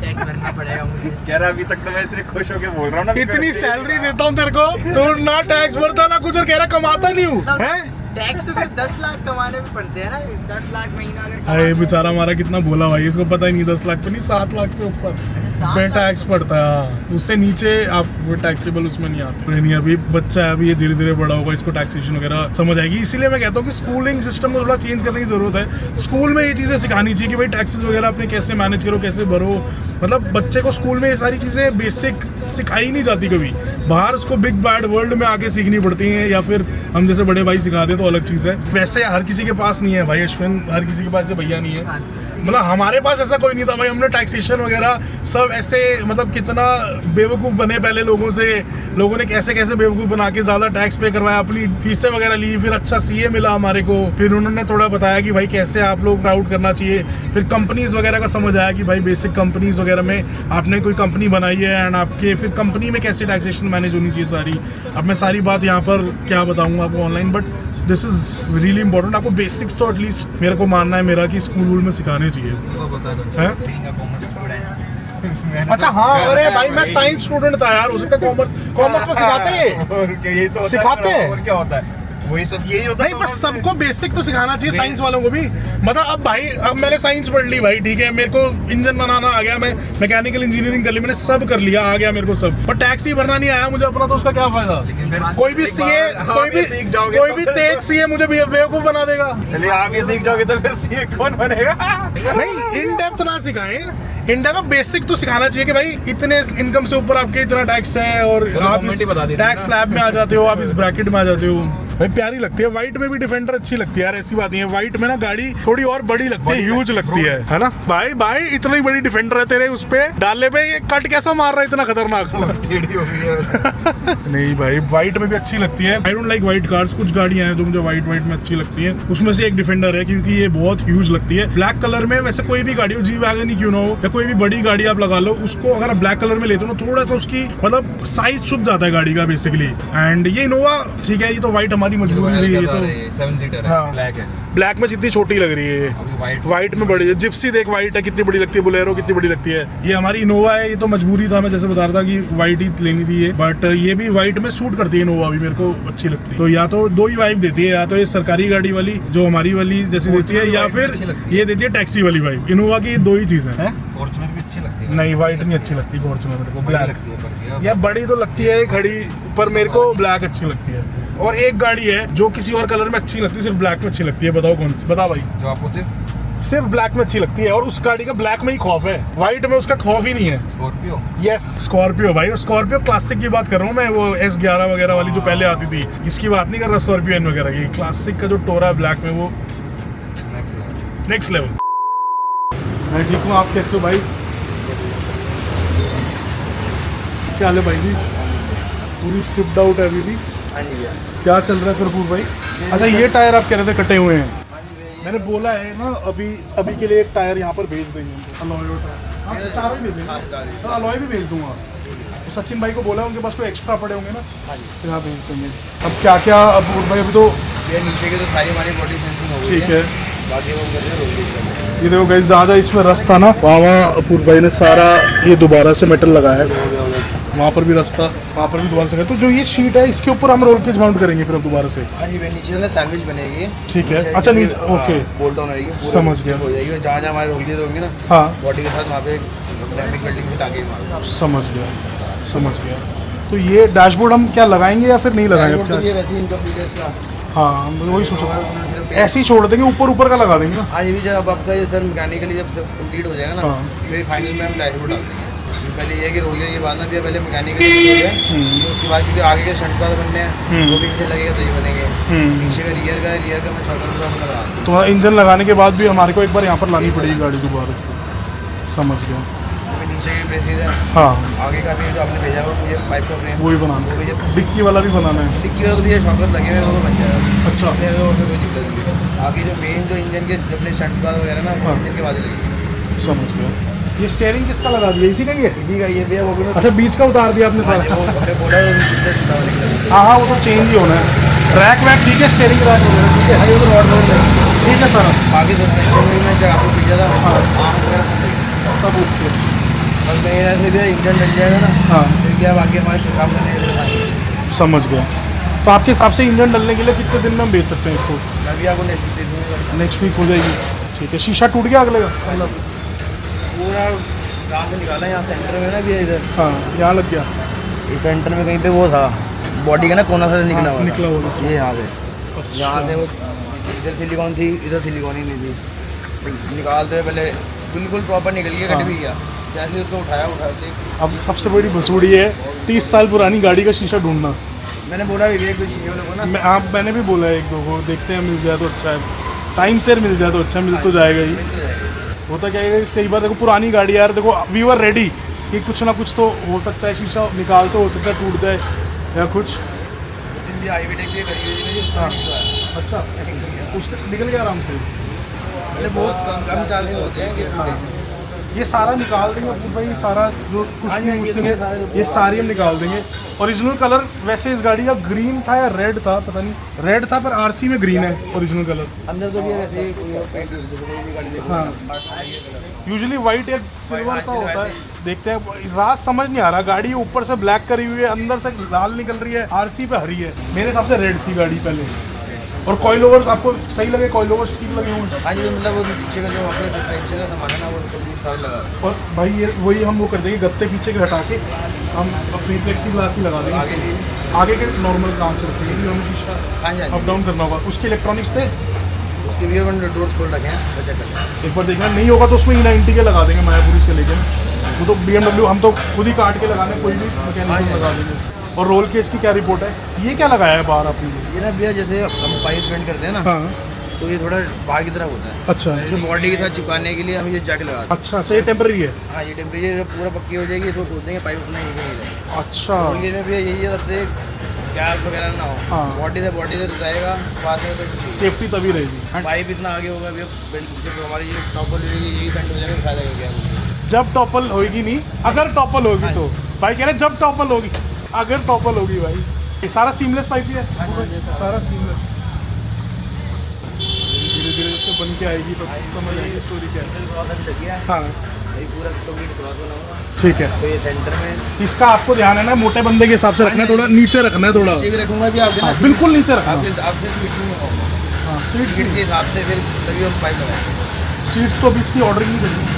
टैक्स भरना पड़ेगा मुझे। कह रहा अभी तक तो मैं इतने खुश होके बोल रहा हूँ ना, इतनी सैलरी देता हूँ तेरे को, तो ना टैक्स भरता ना कुछ, और कह रहा कमाता नहीं हूँ, है? टैक्स तो फिर 10 लाख कमाने में पड़ते हैं ना, 10 लाख महीना अगर अरे बेचारा हमारा कितना बोला भाई, इसको पता ही नहीं, 10 लाख तो नहीं, 7 लाख से ऊपर। पे टैक्स पड़ता है, हाँ। उससे नीचे आप वो टैक्सेबल उसमें नहीं आते। नहीं, अभी बच्चा है, अभी ये धीरे धीरे बड़ा होगा, इसको टैक्सेशन वगैरह समझ आएगी। इसीलिए मैं कहता हूँ कि स्कूलिंग सिस्टम को थोड़ा चेंज करने की जरूरत है। स्कूल में ये चीज़ें सिखानी चाहिए कि भाई टैक्सेस वगैरह अपने कैसे मैनेज करो, कैसे भरो। मतलब बच्चे को स्कूल में ये सारी चीज़ें बेसिक सिखाई नहीं जाती कभी। बाहर उसको बिग बैड वर्ल्ड में आके सीखनी पड़ती हैं, या फिर हम जैसे बड़े भाई सिखाते हैं तो अलग चीज़ है। वैसे हर किसी के पास नहीं है भाई अश्विन, हर किसी के पास ऐसे भैया नहीं है। मतलब हमारे पास ऐसा कोई नहीं था भाई, हमने टैक्सेशन वगैरह सब ऐसे मतलब कितना बेवकूफ़ बने पहले लोगों से। लोगों ने कैसे कैसे बेवकूफ़ बना के ज़्यादा टैक्स पे करवाया, अपनी फीसें वगैरह ली, फिर अच्छा सीए मिला हमारे को। फिर उन्होंने थोड़ा बताया कि भाई कैसे आप लोग आउट करना चाहिए। फिर कंपनीज वगैरह का समझ आया कि भाई बेसिक कंपनीज वगैरह में आपने कोई कंपनी बनाई है एंड आपके फिर कंपनी में कैसे टैक्सेशन मैनेज होनी चाहिए सारी। अब मैं सारी बात यहाँ पर क्या बताऊँगा आपको online, but this is really important. आपको बेसिक्स तो एटलीस्ट मेरे को मानना है मेरा कि स्कूल में सिखाने चाहिए। अच्छा हाँ, अरे भाई मैं साइंस स्टूडेंट था यार, हो सकता है कॉमर्स में सिखाते हैं, सिखाते हैं। और क्या होता है, वही सब यही होता है। नहीं, बस सबको बेसिक तो सिखाना चाहिए, साइंस वालों को भी। मतलब अब भाई, अब मैंने साइंस पढ़ ली भाई, ठीक है, मेरे को इंजन बनाना आ गया, मैं मैकेनिकल इंजीनियरिंग कर ली, मैंने सब कर लिया, आ गया मेरे को सब। पर टैक्स ही भरना नहीं आया मुझे अपना, तो उसका क्या फायदा। कोई भी सीए, कोई भी तेज सीए मुझे बेवकूफ बना देगा। आगे सीख जाओगे तो फिर सीए कौन बनेगा। नहीं, इन डेप्थ ना सिखाएं, इन डेप्थ बेसिक तो सिखाना चाहिए कि भाई इतने इनकम से ऊपर आपके इतना टैक्स है और आप इस टैक्स स्लैब में आ जाते हो, आप इस ब्रैकेट में आ जाते हो। भाई प्यारी लगती है, व्हाइट में भी डिफेंडर अच्छी लगती है यार, ऐसी बात नहीं है। व्हाइट में ना गाड़ी थोड़ी और बड़ी लगती है, ह्यूज लगती है ना भाई। भाई इतनी बड़ी डिफेंडर है तेरे उस पे डाले पे, ये कट कैसा मार रहा है इतना खतरनाक। नहीं भाई, व्हाइट में भी अच्छी लगती है। I don't like white cars, कुछ गाड़ियां हैं जो मुझे व्हाइट में अच्छी लगती हैं, उसमें से एक डिफेंडर है क्योंकि ये बहुत ह्यूज लगती है। ब्लैक कलर में वैसे कोई भी गाड़ी हो, जी वैगन ही क्यों ना हो या कोई भी बड़ी गाड़ी आप लगा लो, उसको अगर आप ब्लैक कलर में लेते हो ना, थोड़ा सा उसकी मतलब साइज छुप जाता है गाड़ी का बेसिकली। एंड ये इनोवा ठीक है, ये तो व्हाइट हमारी मजबूरी है, ये तो 7 सीटर हाँ, ब्लैक है। ब्लैक में जितनी छोटी लग रही है, व्हाइट में बड़ी है। जिप्सी देख व्हाइट है कितनी बड़ी लगती है, बोलेरो कितनी बड़ी लगती है। ये हमारी इनोवा है, ये तो मजबूरी था, मैं जैसे बता रहा था कि व्हाइट ही लेनी थी ये, बट ये भी व्हाइट में सूट करती है इनोवा भी, मेरे को अच्छी लगती है। तो या तो दो ही वाइब देती है, या तो ये सरकारी गाड़ी वाली जो हमारी वाली जैसी देती है, या फिर ये देती है टैक्सी वाली वाइब। इनोवा की दो ही चीज़ है। फॉर्च्यूनर भी अच्छी लगती है। नहीं, व्हाइट नहीं अच्छी लगती फॉर्च्यूनर मेरे को, ब्लैक। या बड़ी तो लगती है खड़ी, पर मेरे को ब्लैक अच्छी लगती है। और एक गाड़ी है जो किसी और कलर में अच्छी लगती है, सिर्फ ब्लैक में अच्छी लगती है, बताओ कौन सी। बता भाई। जो आपको सिर्फ ब्लैक में अच्छी लगती है, और उस गाड़ी का ब्लैक में ही खौफ है, व्हाइट में उसका खौफ ही नहीं है। स्कॉर्पियो। यस, स्कॉर्पियो भाई। और स्कॉर्पियो क्लासिक की बात कर रहा हूँ मैं, वो S11 वगैरह वाली जो पहले आती थी, इसकी बात नहीं कर रहा। स्कॉर्पियो N वगैरह की क्लासिक का जो टोरा है ब्लैक में, वो नेक्स्ट लेवल। मैं ठीक हूँ, आप कैसे हो भाई? क्या हाल है भाई जी? पूरी स्ट्रिप्ड आउट है अभी भी। क्या चल रहा है फिर पूर भाई? अच्छा, ये टायर आप कह रहे थे कटे हुए हैं, मैंने बोला है ना अभी के लिए एक टायर यहाँ पर भेज देंगे, अलॉय टायर। चारों ही भेज देंगे, अलॉय भी भेज दूंगा। तो सचिन भाई को बोला है, उनके पास कोई एक्स्ट्रा पड़े होंगे ना, तो यहाँ भेज देंगे। अब क्या क्या, अब भाई अभी तो ये नीचे के तो सारी हमारी बॉडी सेंसिंग हो गई ठीक है। बाकी वो कर रहे हैं। ये देखो गाइस, जहाँ इसमें रस था ना, वहाँ अपूर्व भाई ने सारा ये दोबारा से मेटल लगाया है। वहाँ पर भी रास्ता, वहाँ पर भी दोबारा से। तो जो ये शीट है, इसके ऊपर हम रोल केज माउंट करेंगे फिर अब दोबारा से। हाँ जी, नीचे से सैंडविच बनेगी। ठीक है, अच्छा नीचे, ओके, बोल्ट ऑन रहेगी, समझ गया। हो जाएगी। जहाँ जहाँ हमारे रोल केज होंगे ना, हाँ, बॉडी के साथ वहाँ पे डैमिक वेल्डिंग से टांगे मारो। समझ गया। तो ये डैशबोर्ड हम क्या लगाएंगे या फिर नहीं लगाएंगे? तो ये वैसे ही इनका फीचर्स का। हाँ, हम वही सोच रहे हैं, ऐसे ही छोड़ देंगे, ऊपर का लगा देंगे ना। हाँ, ये भी जब आपका ये सर मैकेनिकली जब सब कंप्लीट हो जाएगा ना, हाँ। फिर फाइनल में हम डैशबोर्ड डाल देंगे। पहले ये है कि रोलिंग के बाद ना फिर पहले मैकेनिकली हो जाए, उसके बाद क्योंकि आगे के शंट बार बनने हैं, वो भी इंजन लगेगा तो ये बनेंगे। नीचे का रियर का मैं शॉर्ट लगा। तो इंजन लगाने के बाद भी हमारे को एक बार यहाँ पर लानी पड़ेगी गाड़ी दोबारा से। समझ गया। नीचे की प्रेसिज है, हाँ, आगे का भी जो आपने भेजा है मुझे पाइप का फ्रेम वो भी बनाना वो भी है, डिक्की वाला भी बनाना है। डिक्की वाला तो भैया शॉकर लगे हुए हैं, वो बन जाएगा। अच्छा, कोई दिक्कत नहीं। आगे जो मेन जो इंजन के अपने शंट बार वगैरह ना, वो इंजन के बाद लगेगी। समझ गया। ये स्टीयरिंग किसका लगा दिया? इसी का ही है? इसी का ये भैया वो भी। अच्छा, बीच का उतार दिया आपने सारा? बोला हाँ, वो तो चेंज ही होना है। रैक वैक ठीक है, स्टीयरिंग रैक वगैरह ठीक है, है तो रॉड वॉड ठीक है सर। बाकी सस्पेंशन में जब आपको भेजा था आर्म वगैरह सब ओके। बस मैं ऐसे भी इंजन डल जाएगा ना, हाँ, फिर क्या बाकी हमारे काम करने। समझ गया। तो आपके हिसाब से इंजन डलने के लिए कितने दिन में हम बेच सकते हैं इसको? मैं भी आपको नेक्स्ट वीक दे दूँगा। नेक्स्ट वीक हो जाएगी, ठीक है। शीशा टूट गया अगले का? पूरा यहाँ से निकाला, यहाँ सेंटर में ना भी इधर, हाँ यहाँ लग गया, इस सेंटर में कहीं पे वो था बॉडी का ना कोना से निकला हुआ था। निकला हुआ था। ये यहाँ से, यहाँ से वो इधर सिलिकॉन थी, इधर सिलिकॉन ही नहीं थी। निकालते हुए पहले बिल्कुल प्रॉपर निकल गया, कट भी गया। जैसे उसको उठाते अब सबसे बड़ी भसूड़ी है 30 साल पुरानी गाड़ी का शीशा ढूंढना। मैंने बोला विवेक कुछ शीशे वालों को ना, मैंने भी बोला है 1-2 को, देखते हैं मिल जाए तो अच्छा है, टाइम से मिल जाए तो अच्छा, मिल तो जाएगा ही। होता क्या है कई बार देखो पुरानी गाड़ी यार, देखो वी वर रेडी कि कुछ ना कुछ तो हो सकता है, शीशा निकाल तो हो सकता है टूट जाए या कुछ। हाँ अच्छा, उससे निकल गया आराम से। बहुत कम चार्जेस होते हैं कि ये सारा निकाल देंगे अपूर भाई, सारा जो कुछ हाँ जी, नहीं, ये कुछ नहीं, सारे- ये सारी हम निकाल देंगे। ओरिजिनल कलर वैसे इस गाड़ी का ग्रीन था या रेड था पता नहीं, रेड था पर आरसी में ग्रीन है ओरिजिनल कलर। अंदर तो भी वैसे ही कोई और पेंट कोई भी गाड़ी देखो। हाँ यूजुअली वाइट या सिल्वर सा होता है, देखते हैं। रात समझ नहीं आ रहा, गाड़ी ऊपर से ब्लैक करी हुई है, अंदर से लाल निकल रही है, आरसी पे हरी है। मेरे हिसाब से रेड थी गाड़ी पहले। और कॉइल ओवर्स आपको सही लगे, कॉइल ओवर्स ठीक लगे होंगे? हाँ जी, मतलब वो पीछे का जो अपने डिफरेंशियल का सामान है ना, वो उनको सारा लगा। और भाई ये वही हम वो कर देंगे, गत्ते पीछे के हटा के हम अपनी फ्लेक्सी ग्लास ही लगा देंगे, आगे के नॉर्मल काम से रखेंगे, हम शीशा हाँ जी, अप डाउन करना होगा। उसके इलेक्ट्रॉनिक्स थे, उसके भी डोर खोल रखे हैं, बचा कर एक बार देखना, नहीं होगा तो उसमें E90 के लगा देंगे मायापुरी से लेकर। वो तो BMW हम तो खुद ही काट के लगाने, कोई भी मैकेनिज्म लगा देंगे। और रोल केस की क्या रिपोर्ट है? ये क्या लगाया है बाहर आपने? ये ना भैया जैसे हम पाइप पेंट करते हैं ना, हाँ तो ये थोड़ा बाहर की तरफ होता है, अच्छा जो बॉडी के साथ चिपकाने के लिए हम ये जैक लगाते हैं। अच्छा अच्छा, ये टेम्पररी है। हाँ, ये टेम्परेचर जब पूरा पक्की हो जाएगी इसको खोल देंगे, पाइप अपना यहीं पे रहेगा। अच्छा रोल केस में भैया यही है, सबसे गैस वगैरह ना हो, हाँ। बॉडी से जाएगा, बाद में तो सेफ्टी तभी रहेगी। पाइप इतना आगे होगा भैया, बेल्ट जब हमारी ये टॉपर यही बेंट हो जाएगा, फायदा हो गया। जब टॉपल होगी नहीं, अगर टॉपल होगी तो भाई कह रहे जब टॉपल होगी, अगर टॉपल होगी भाई। ये सारा सीमलेस पाइप ही है, सारा सीमलेस। धीरे धीरे जब बन के आएगी तो समझ आएगी स्टोरी क्या है। हाँ ये पूरा कंप्लीट क्रॉस बनाऊंगा, ठीक है। तो ये सेंटर में इसका आपको ध्यान है ना, मोटे बंदे के हिसाब से रखना है, थोड़ा नीचे रखना है, थोड़ा नीचे भी रखूंगा भी आप हाँ, बिल्कुल नीचे रखना। आपसे हाँ सीट्स सीट के हिसाब से फिर तभी हम पाइप लगाएंगे। सीट्स तो अभी इसकी ऑर्डर नहीं करेंगे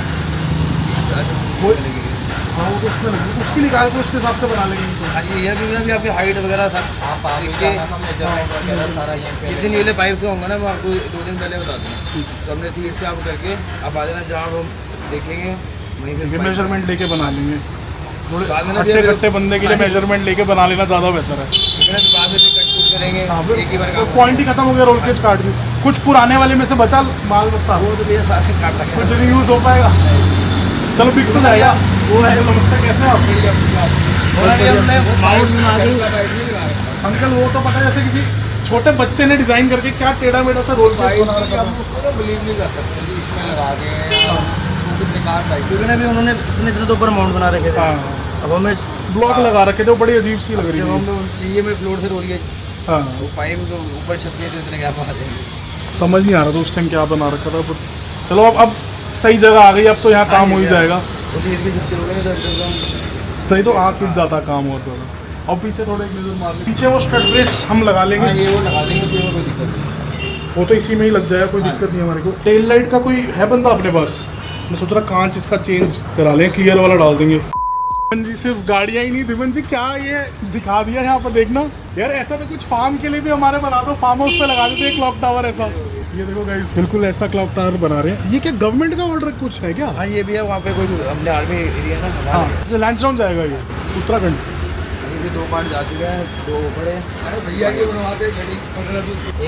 वो, हाँ वो तो उसमें लगेगी, उसकी निकाल के उसके हिसाब से बना लेंगे इनको। हाँ जी, यह भी आपकी हाइट वगैरह सब जितने नीले पाइप से होंगे ना, मैं आपको 2 दिन पहले बता दूँगा। तो हमने सीट से आप करके आप आ जाना, जहाँ हम देखेंगे वहीं ये पे मेजरमेंट लेके बना लेंगे, थोड़े बाद में ना हट्टे भी कट्टे बंदे के लिए मेजरमेंट लेके बना लेना ज़्यादा बेहतर है। बाद में कट कूट करेंगे, हाँ एक ही बार वो काम पॉइंट ही खत्म हो गया, रोल केज काट दी। कुछ पुराने वाले में से बचा माल बता, वो तो भैया सारे काट रखे कुछ नहीं यूज़ हो पाएगा, चलो बिक तो जाएगा। वो है नमस्ते, कैसे हैं आप? अंकल वो तो पता है, जैसे किसी छोटे बच्चे ने डिज़ाइन करके क्या टेढ़ा मेढ़ा सा रोल केज बना रखा था। बिलीव नहीं कर सकते जी, इसमें लगा के बेकार पाइप, क्योंकि ना भी उन्होंने इतने तो ऊपर माउंट बना रखे थे। हाँ अब हमें ब्लॉक लगा रखे थे, वो बड़ी अजीब सी लग रही जब थी। हमें चाहिए मेरे फ्लोर से रोल के हाँ वो पाइप तो ऊपर छत में, तो इतने क्या पा देंगे। समझ नहीं आ रहा था उस टाइम क्या बना रखा था, but चलो अब सही जगह आ गई, अब तो यहाँ काम हो ही जाएगा। तो फिर भी छुट्टी हो गई तो एकदम सही तो आँख खिंच जाता काम और थोड़ा। और पीछे थोड़ा एक नजर मार ले, पीछे वो स्ट्रेट ब्रेस हम लगा लेंगे। हाँ, ये वो लगा देंगे, तो कोई दिक्कत नहीं। वो तो इसी में ही लग जाएगा, कोई दिक्कत नहीं हमारे को। टेल लाइट का कोई है बंदा अपने पास? मैं सोच रहा कांच इसका चेंज करा लें, क्लियर वाला डाल देंगे। धीमन जी सिर्फ गाड़ियाँ ही नहीं, धीमन जी क्या ये दिखा दिया यहाँ पर, देखना यार, ऐसा तो कुछ फार्म के लिए भी हमारे बना दो, फार्म हाउस पे लगा देते एक क्लॉक टावर ऐसा। ये देखो गाइस, बिल्कुल ऐसा क्लॉक टावर बना रहे हैं। ये क्या गवर्नमेंट का ऑर्डर कुछ है क्या? हाँ, ये भी है, वहाँ पे कोई हमने आर्मी एरिया ना हमारा, हाँ जो लैंसडाउन जाएगा ये उत्तराखंड। अभी भी 2 पार्ट जा चुके हैं, 2 बड़े। अरे भैया ये बनवा दे घड़ी,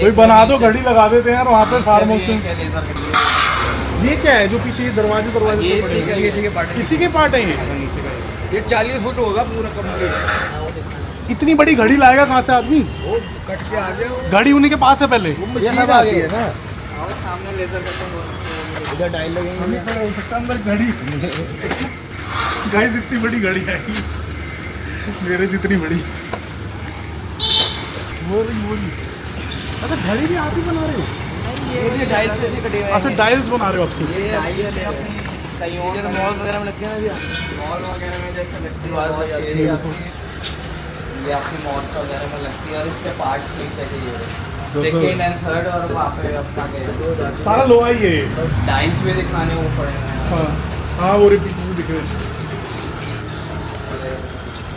कोई बना दो, घड़ी लगा देते हैं यार वहाँ पे फार्म हाउस में। ये क्या है जो पीछे ये दरवाजे ये से पड़े हैं? इसी के पार्ट है। इसी के पार्ट है ये 40 फुट होगा पूरा कंप्लीट। इतनी बड़ी घड़ी लाएगा कहाँ से आदमी? वो कट के आ गया, घड़ी उन्हीं के पास है पहले। वो मशीन आती है ना, सामने लेजर कटिंग, इधर टाइल लगेंगे, खड़ा हो सकता अंदर घड़ी। गाइस इतनी बड़ी घड़ी है मेरे जितनी बड़ी। वो अच्छा घड़ी भी आप ही बना रहे हो? ये टाइल से कटे हुए हैं। अच्छा डायल्स बना रहे हो आपसे? ये मॉल वगैरह में लगते हैं ना भैया, मॉल वगैरह में जैसे लगती है, ये आपकी मॉल्स वगैरह में लगती है, और इसके पार्ट्स भी चाहिए, सेकंड एंड थर्ड, और वहाँ पे अपना के सारा लोहा ही है ये। डाइल्स भी दिखाने वो पड़े हैं। हाँ हाँ वो पीछे से दिख रहे हैं।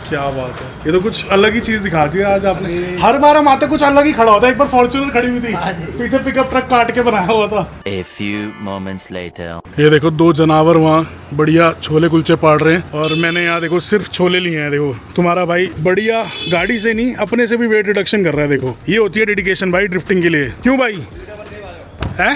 क्या बात है, ये तो कुछ अलग ही चीज दिखा दी आज आपने। हर बार हम आते कुछ अलग ही खड़ा होता है। एक बार फॉर्च्यूनर खड़ी हुई थी, पीछे पिकअप ट्रक काट के बनाया हुआ था। A few moments later. ये देखो 2 जानवर वहाँ बढ़िया छोले कुलचे पाड़ रहे हैं और मैंने यहाँ देखो सिर्फ छोले लिए हैं। देखो तुम्हारा भाई बढ़िया गाड़ी से नहीं अपने से भी वेट रिडक्शन कर रहा है। देखो ये होती है डेडिकेशन भाई ड्रिफ्टिंग के लिए। क्यों भाई है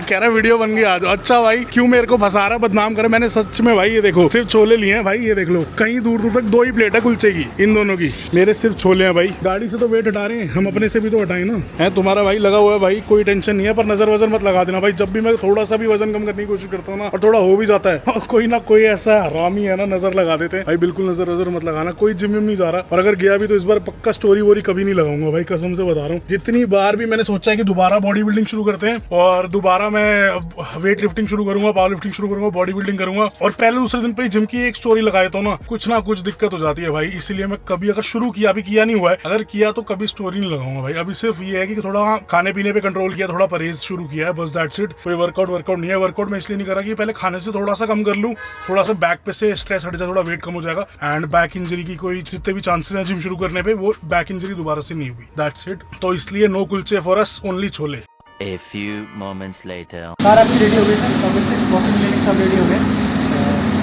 कह रहा वीडियो बन गई आज। अच्छा भाई क्यों मेरे को फंसा रहा बदनाम करे। मैंने सच में भाई ये देखो सिर्फ छोले लिए हैं भाई। ये देख लो कहीं दूर दूर तक 2 ही प्लेट है कुलचे की इन दोनों की। मेरे सिर्फ छोले हैं भाई। गाड़ी से तो वेट हटा रहे हैं, हम अपने से भी तो हटाए ना। है तुम्हारा भाई लगा हुआ है भाई, कोई टेंशन नहीं है। पर नजर वजन मत लगा देना भाई। जब भी मैं थोड़ा सा भी वजन कम करने की कोशिश करता हूँ ना और थोड़ा हो भी जाता है कोई ना कोई ऐसा हरामी है ना नजर लगा देते हैं भाई। बिल्कुल नजर वजर मत लगाना। कोई जिम नहीं जा रहा और अगर गया भी तो इस बार पक्का स्टोरी वोरी कभी नहीं लगाऊंगा भाई, कसम से बता रहा हूँ। जितनी बार भी मैंने सोचा है कि दोबारा बॉडी बिल्डिंग शुरू करते हैं और दोबारा मैं वेट लिफ्टिंग शुरू करूंगा, पावर लिफ्टिंग शुरू करूंगा, बॉडी बिल्डिंग करूंगा और पहले दूसरे दिन पे ही जिम की एक स्टोरी लगा देता हूं ना कुछ दिक्कत हो जाती है भाई। इसीलिए मैं कभी अगर शुरू किया, अभी किया नहीं हुआ है, अगर किया तो कभी स्टोरी नहीं लगाऊंगा भाई। अभी सिर्फ ये है कि थोड़ा खाने पीने पे कंट्रोल किया, थोड़ा परहेज शुरू किया है, बस दैट्स इट। कोई वर्कआउट नहीं है। वर्कआउट मैं इसलिए नहीं करा कि पहले खाने से थोड़ा सा कम कर लूं, थोड़ा सा बैक पे से स्ट्रेस हट जाए, थोड़ा वेट कम हो जाएगा एंड बैक इंजरी की कोई जितने भी चांसेस हैं जिम शुरू करने पे वो बैक इंजरी दोबारा से नहीं हुई। That's it. तो इसलिए no kulche for us, only chole. A few moments later. Car आपकी रेडी हो गई थी, सब क्लिनिक सब रेडी हो गए।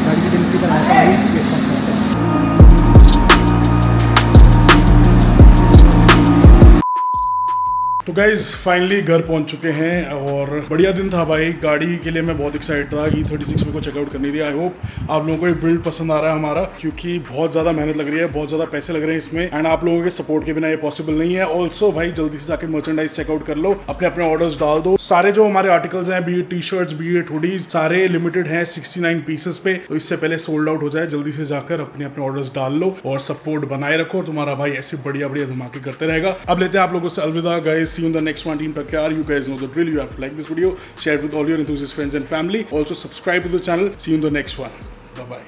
गाड़ी की डिलीवरी करना था वही ब्रेकफास्ट करते हैं। तो गाइज फाइनली घर पहुंच चुके हैं और बढ़िया दिन था भाई। गाड़ी के लिए मैं बहुत एक्साइटेड था। E36 मेरे को चेकआउट करनी थी। आई होप आप लोगों को ये बिल्ड पसंद आ रहा है हमारा, क्योंकि बहुत ज़्यादा मेहनत लग रही है, बहुत ज़्यादा पैसे लग रहे हैं इसमें एंड आप लोगों के सपोर्ट के बिना ये पॉसिबल नहीं है। ऑल्सो भाई जल्दी से जाके मर्चेंडाइज चेकआउट कर लो, अपने अपने ऑर्डर्स डाल दो। सारे जो हमारे आर्टिकल्स हैं, B it T shirts, B it hoodies, सारे लिमिटेड हैं 69 पीसेस पे। तो इससे पहले सोल्ड आउट हो जाए, जल्दी से जाकर अपने अपने ऑर्डर्स डाल लो और सपोर्ट बनाए रखो। तुम्हारा भाई ऐसे बढ़िया बढ़िया धमाके करते रहेगा। अब लेते हैं आप लोगों से अलविदा guys, see you in the next one. Team Takyar, you guys know the drill. You have to like this video, share it with all your enthusiast friends and family. Also subscribe to the channel. See you in the next one. Bye bye.